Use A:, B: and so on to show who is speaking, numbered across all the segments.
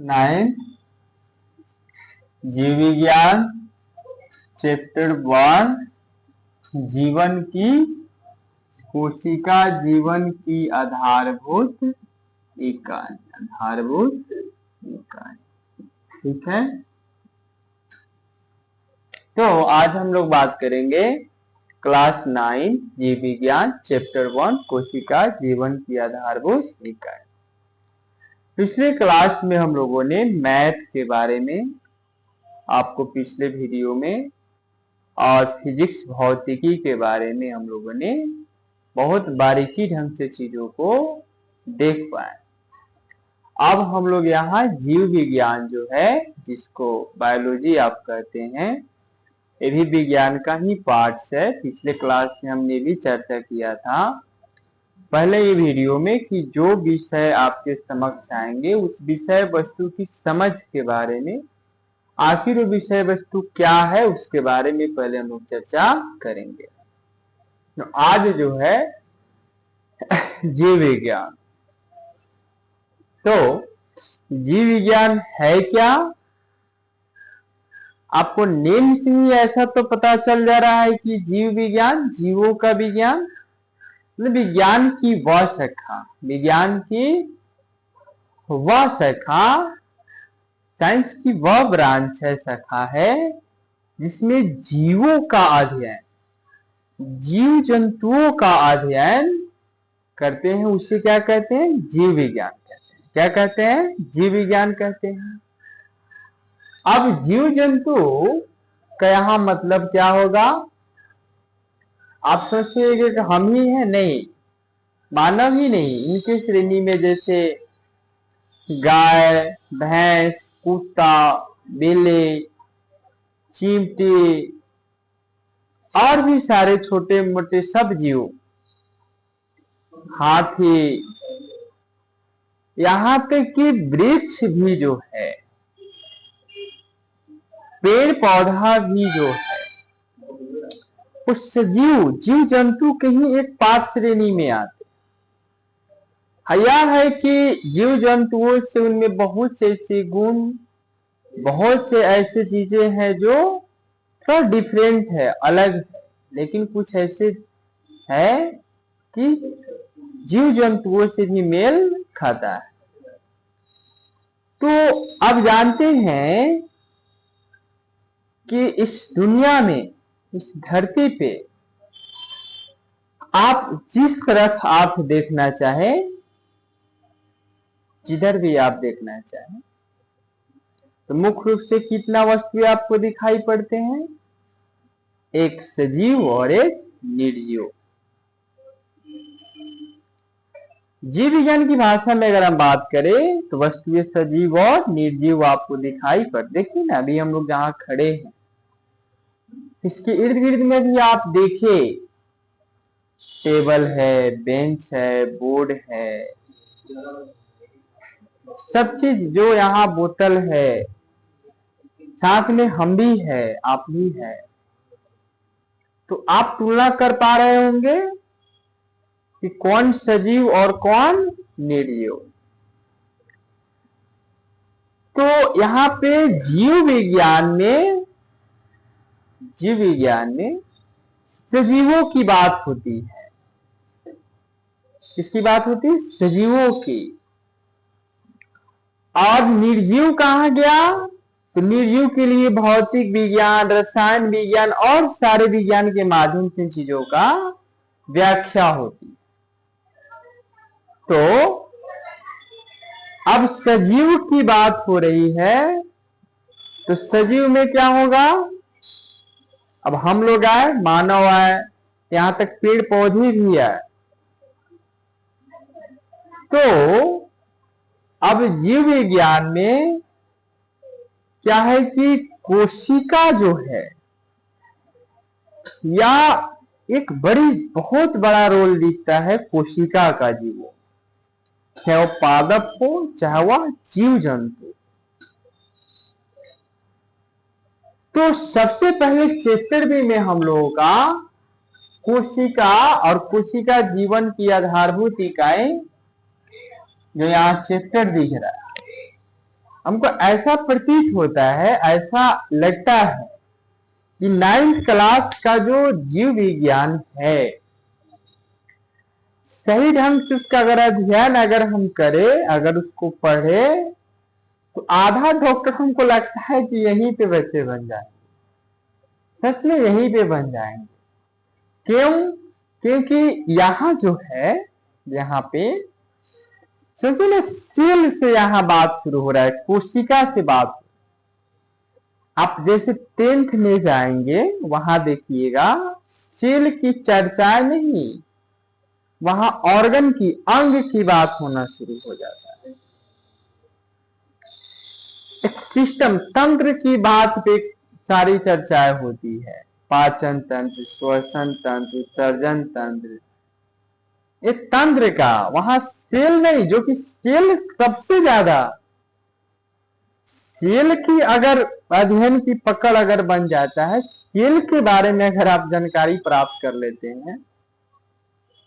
A: 9 जीव विज्ञान चैप्टर 1 जीवन की कोशिका जीवन की आधारभूत इकाई। ठीक है, तो आज हम लोग बात करेंगे क्लास 9 जीव विज्ञान चैप्टर 1 कोशिका जीवन की आधारभूत इकाई। पिछले क्लास में हम लोगों ने मैथ के बारे में आपको पिछले वीडियो में और फिजिक्स भौतिकी के बारे में हम लोगों ने बहुत बारीकी ढंग से चीजों को देख पाए। अब हम लोग यहाँ जीव विज्ञान जो है, जिसको बायोलॉजी आप कहते हैं, ये भी विज्ञान का ही पार्ट्स है। पिछले क्लास में हमने भी चर्चा किया था पहले ये वीडियो में कि जो विषय आपके समक्ष आएंगे उस विषय वस्तु की समझ के बारे में, आखिर वो विषय वस्तु क्या है उसके बारे में पहले हम लोग चर्चा करेंगे। तो आज जो है जीव विज्ञान, तो जीव विज्ञान है क्या? आपको नेम से ही ऐसा तो पता चल जा रहा है कि जीव विज्ञान, जीवों का विज्ञान, विज्ञान की वह शाखा, विज्ञान की वह शाखा, साइंस की वह ब्रांच है, शाखा है जिसमें जीवों का अध्ययन, जीव जंतुओं का अध्ययन करते हैं। उसे क्या कहते हैं? जीव विज्ञान कहते हैं। क्या कहते हैं? जीव विज्ञान कहते हैं। अब जीव जंतु का यहां मतलब क्या होगा? आप सोचिएगा कि हम ही हैं? नहीं, मानव ही नहीं, इनके श्रेणी में जैसे गाय, भैंस, कुत्ता, बिल्ली, चींटी और भी सारे छोटे मोटे सब जीव, हाथी, यहाँ तक कि वृक्ष भी जो है, पेड़ पौधा भी जो है, उस जीव जंतु के ही एक पाद श्रेणी में आते। यह है कि जीव जंतुओं से उनमें बहुत से ऐसे गुण, बहुत से ऐसे चीजें हैं जो थोड़ा डिफरेंट है, अलग है, लेकिन कुछ ऐसे है कि जीव जंतुओं से भी मेल खाता है। तो अब जानते हैं कि इस दुनिया में, इस धरती पे आप जिस तरफ आप देखना चाहें, जिधर भी आप देखना चाहें, तो मुख्य रूप से कितना वस्तु आपको दिखाई पड़ते हैं? एक सजीव और एक निर्जीव। जीव विज्ञान की भाषा में अगर हम बात करें तो वस्तुएं सजीव और निर्जीव आपको दिखाई पड़। देखिए ना, अभी हम लोग जहां खड़े हैं इसके इर्द गिर्द में भी आप देखिए, टेबल है, बेंच है, बोर्ड है, सब चीज जो यहाँ बोतल है, साथ में हम भी है, आप भी है। तो आप तुलना कर पा रहे होंगे कि कौन सजीव और कौन निर्जीव। तो यहाँ पे जीव विज्ञान में सजीवों की बात होती है। किसकी बात होती है? सजीवों की। और निर्जीव कहाँ गया? तो निर्जीव के लिए भौतिक विज्ञान, रसायन विज्ञान और सारे विज्ञान के माध्यम से चीजों का व्याख्या होती। तो अब सजीव की बात हो रही है, तो सजीव में क्या होगा? अब हम लोग आए, मानव आए, यहां तक पेड़ पौधे भी आए। तो अब जीव विज्ञान में क्या है कि कोशिका जो है, या एक बहुत बड़ा रोल दिखता है कोशिका का जीवों, चाहे वो पादप हो चाहे वह जीव जंतु। तो सबसे पहले चैप्टर बी में हम लोगों का कोशिका और कोशिका जीवन की आधारभूत इकाई, जो यहाँ चैप्टर दिख रहा है, हमको ऐसा प्रतीत होता है, ऐसा लगता है कि 9th क्लास का जो जीव विज्ञान है, सही ढंग से उसका अगर अध्ययन अगर हम करें, अगर उसको पढ़े, तो आधा डॉक्टर हमको लगता है कि यहीं पे बच्चे बन जाएंगे, सच में यहीं पे बन जाएंगे। क्यों? क्योंकि यहाँ जो है, यहाँ पे सोचो ना, सेल से यहाँ बात शुरू हो रहा है, कोशिका से बात। आप जैसे 10th में जाएंगे, वहां देखिएगा सेल की चर्चाएं नहीं, वहां ऑर्गन की, अंग की बात होना शुरू हो जाता है। एक सिस्टम, तंत्र की बात पे सारी चर्चाएं होती है, पाचन तंत्र, श्वसन तंत्र, सर्जन तंत्र, एक तंत्र का, वहां सेल नहीं, जो कि सेल सबसे ज्यादा, सेल की अगर अध्ययन की पकड़ अगर बन जाता है, सेल के बारे में अगर आप जानकारी प्राप्त कर लेते हैं,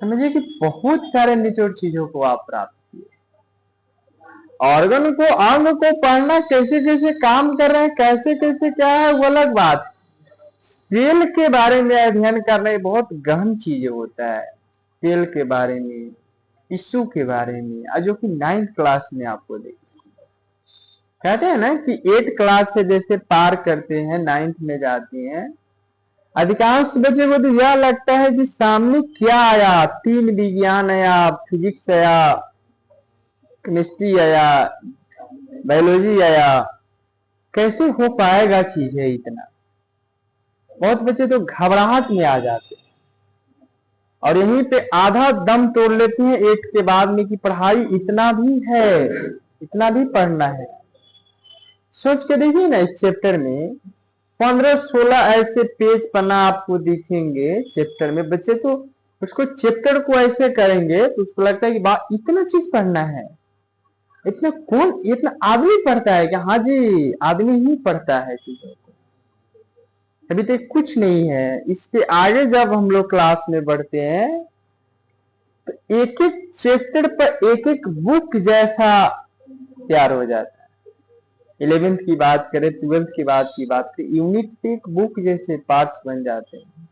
A: समझिए कि बहुत सारे निचोड़ चीजों को आप प्राप्त किए। ऑर्गन को, अंग को पढ़ना, कैसे कैसे काम कर रहे हैं, कैसे कैसे क्या है, वो अलग बात। सेल के बारे में अध्ययन करना बहुत गहन चीज होता है। सेल के बारे में, टिश्यू के बारे में, जो कि 9th क्लास में आपको देखिए, कहते हैं ना कि 8th क्लास से जैसे पार करते हैं, 9th में जाते हैं, अधिकांश बच्चे को तो यह लगता है कि सामने क्या आया, 3 विज्ञान आया, फिजिक्स आया, केमिस्ट्री आया, बायोलॉजी आया, कैसे हो पाएगा चीजें इतना। बहुत बच्चे तो घबराहट में आ जाते हैं और यहीं पे आधा दम तोड़ लेते हैं 8 के बाद में कि पढ़ाई इतना भी है, इतना भी पढ़ना है। सोच के देखिए ना, इस चैप्टर में 15-16 ऐसे पेज पन्ना आपको दिखेंगे चैप्टर में। बच्चे तो उसको, चैप्टर को ऐसे करेंगे तो उसको लगता है कि इतना चीज पढ़ना है, इतना कौन, इतना आदमी पढ़ता है क्या? हाँ जी, आदमी ही पढ़ता है चीजों को, अभी तक कुछ नहीं है। इसके आगे जब हम लोग क्लास में बढ़ते हैं तो एक एक चैप्टर पर एक एक बुक जैसा तैयार हो जाता है। 11th की बात करें, 12th की बात करें, यूनिट पे एक बुक जैसे पार्ट्स बन जाते हैं।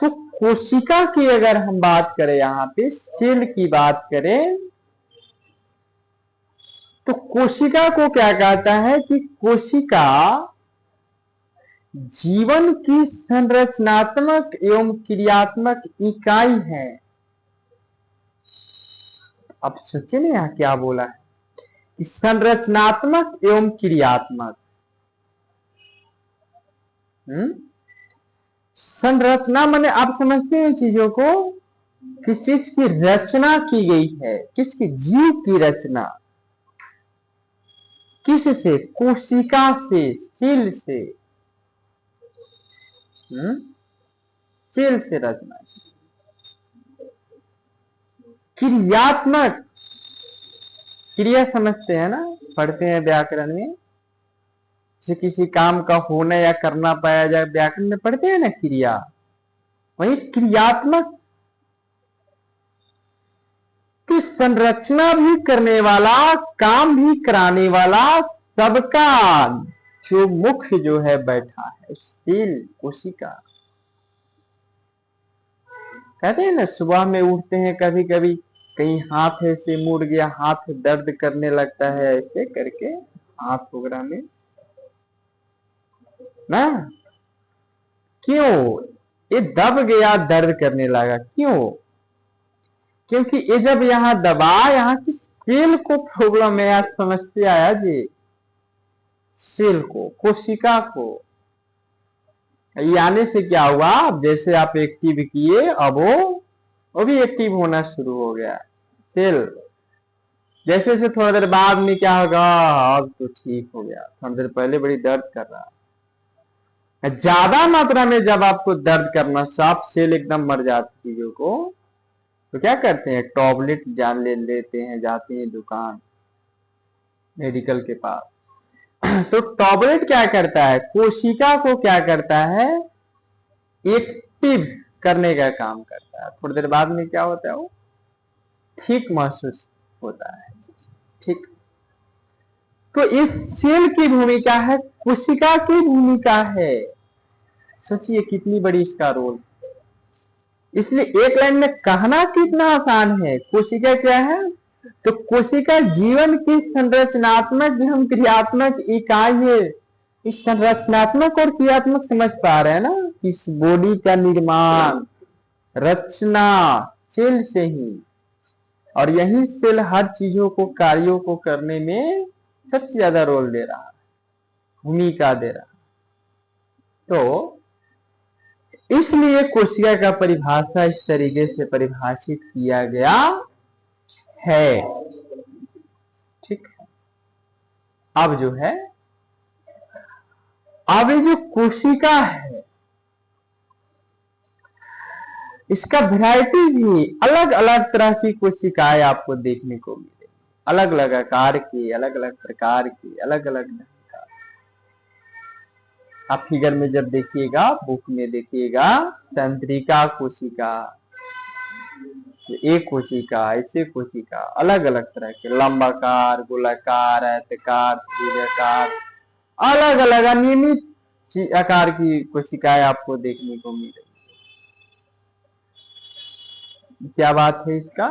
A: तो कोशिका की अगर हम बात करें, यहाँ पे सेल की बात करें, तो कोशिका को क्या कहता है कि कोशिका जीवन की संरचनात्मक एवं क्रियात्मक इकाई है। अब सोचिए ना, यहाँ क्या बोला है कि संरचनात्मक एवं क्रियात्मक। संरचना माने आप समझते हैं चीजों को, किस चीज की रचना की गई है, किसकी, जीव की रचना, किस से, कोशिका से, सेल से, सेल से रचना। क्रियात्मक, क्रिया समझते हैं ना, पढ़ते हैं व्याकरण में, किसी काम का होना या करना पाया जाए, व्याकरण में पढ़ते हैं ना क्रिया। वही क्रियात्मक की संरचना भी करने वाला, काम भी कराने वाला, सबका जो मुख्य जो है बैठा है, सेल, कोशिका। कहते हैं ना, सुबह में उठते हैं, कभी कभी कहीं हाथ ऐसे मुड़ गया, हाथ दर्द करने लगता है, ऐसे करके हाथ वगैरह में ना, क्यों ये दब गया, दर्द करने लगा, क्यों? क्योंकि ये जब यहाँ दबा, यहाँ की सेल को प्रॉब्लम है, आज समस्या आया जी, सेल को, कोशिका को। ये आने से क्या हुआ, अब जैसे आप एक्टिव किए, अब वो भी एक्टिव होना शुरू हो गया, सेल। जैसे से थोड़ा देर बाद में क्या होगा, अब तो ठीक हो गया, थोड़ी देर पहले बड़ी दर्द कर रहा। ज्यादा मात्रा में जब आपको दर्द करना, साफ सेल एकदम मर जाती चीजों को, तो क्या करते हैं, टॉबलेट जान ले लेते हैं, जाते हैं दुकान, मेडिकल के पास। तो टॉबलेट क्या करता है, कोशिका को क्या करता है, एक्टिव करने का काम करता है। थोड़ी देर बाद में क्या होता है, वो ठीक महसूस होता है, ठीक तो इस सेल की भूमिका है, कोशिका की भूमिका है। सोचिए कितनी बड़ी इसका रोल। इसलिए एक लाइन में कहना कितना आसान है। कोशिका क्या है? तो कोशिका जीवन की संरचनात्मक एवं क्रियात्मक इकाई है। इस संरचनात्मक और क्रियात्मक समझ पा रहे हैं ना, इस बॉडी का निर्माण रचना सेल से ही, और यही सेल हर चीजों को, कार्यों को करने में सबसे ज्यादा रोल दे रहा है, भूमिका दे रहा है। तो इसलिए कोशिका का परिभाषा इस तरीके से परिभाषित किया गया है। ठीक है। अब जो है, अब ये जो कोशिका है, इसका वैरायटी भी, अलग अलग तरह की कोशिकाएं आपको देखने को मिलेगी, अलग अलग आकार की, अलग अलग प्रकार की, अलग अलग ढंग का। आप फिगर में जब देखिएगा, बुक में देखिएगा, तंत्रिका कोशिका, एक कोशिका, ऐसे कोशिका, अलग अलग तरह के, लंबाकार, गोलाकार, आयताकार, त्रिभुजाकार, अलग अलग अनियमित आकार की कोशिकाएं आपको देखने को मिलेगी। क्या बात है इसका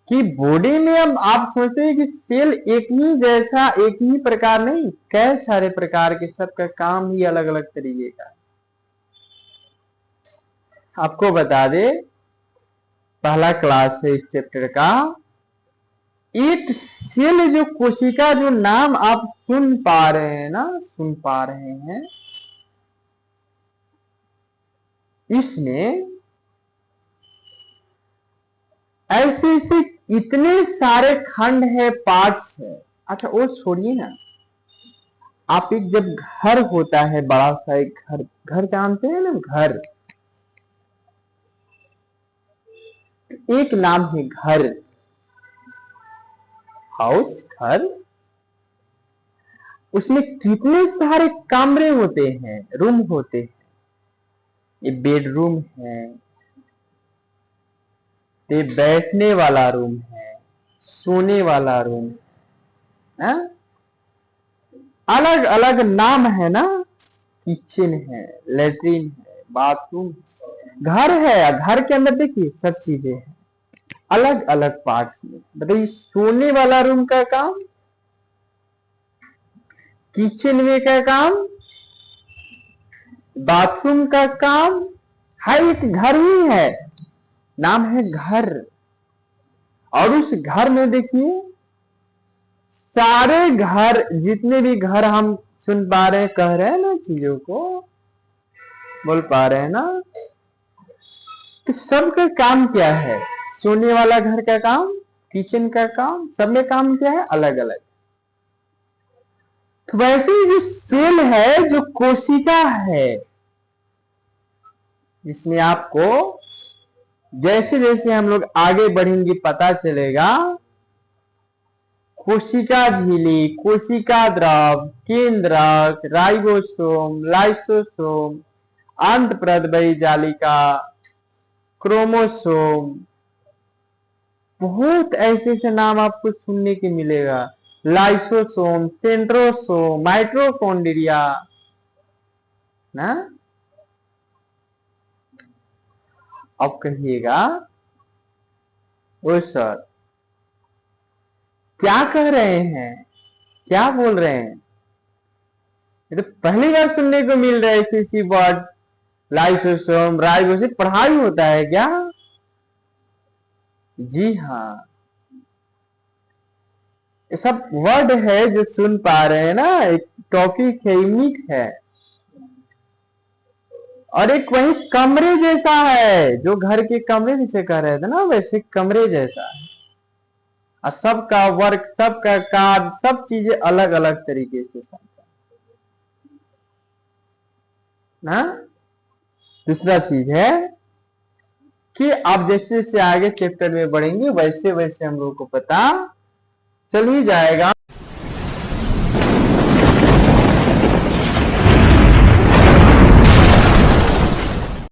A: कि बॉडी में अब आप सोचते हैं कि सेल एक ही जैसा, एक ही प्रकार नहीं, कई सारे प्रकार के, सबका काम ही अलग अलग तरीके का। आपको बता दे, पहला क्लास है इस चैप्टर का। एक सेल, जो कोशिका, जो नाम आप सुन पा रहे हैं ना, सुन पा रहे हैं, इसमें ऐसे ऐसे इतने सारे खंड है, पार्ट्स है। अच्छा वो छोड़िए ना, आप एक जब घर होता है, बड़ा सा एक घर, घर जानते हैं ना, घर, एक नाम है घर, हाउस, घर। उसमें कितने सारे कमरे होते हैं, रूम होते हैं। ये बेडरूम है, ये बैठने वाला रूम है, सोने वाला रूम है, अलग अलग नाम है ना। किचन है, लेट्रिन है, बाथरूम, घर है। घर के अंदर देखिए सब चीजें हैं, अलग अलग पार्ट्स में। बताइए, सोने वाला रूम का काम, किचन में का काम, बाथरूम का काम, हर एक घर ही है, नाम है घर। और उस घर में देखिए, सारे घर, जितने भी घर हम सुन पा रहे हैं, कह रहे हैं ना, चीजों को बोल पा रहे हैं ना, तो सबका काम क्या है? सोने वाला घर का काम, किचन का काम, सब में काम क्या है? अलग अलग। तो वैसे ही जो सेल है, जो कोशिका है, जिसमें आपको जैसे जैसे हम लोग आगे बढ़ेंगे पता चलेगा, कोशिका झिल्ली, कोशिका द्रव, केंद्रक, राइबोसोम, लाइसोसोम, अंतःप्रदबयी जालिका, क्रोमोसोम, बहुत ऐसे ऐसे नाम आपको सुनने के मिलेगा। लाइसोसोम, सेंट्रोसोम, माइटोकॉन्ड्रिया ना। अब कहिएगा, ओ सर क्या कह रहे हैं, क्या बोल रहे हैं? ये तो पहली बार सुनने को मिल रहा है इसी वर्ड, लाइसोसोम, राइबोसोम। पढ़ाई होता है क्या? जी हाँ, ये सब वर्ड है जो सुन पा रहे हैं ना, एक टॉपिक है, यूनिक है। और एक वही कमरे जैसा है, जो घर के कमरे जिसे कह रहे थे ना, वैसे कमरे जैसा है। और सबका वर्क, सबका कार्य, सब चीजें अलग अलग तरीके से ना। दूसरा चीज है कि आप जैसे जैसे आगे चैप्टर में बढ़ेंगे, वैसे वैसे हम लोग को पता चल ही जाएगा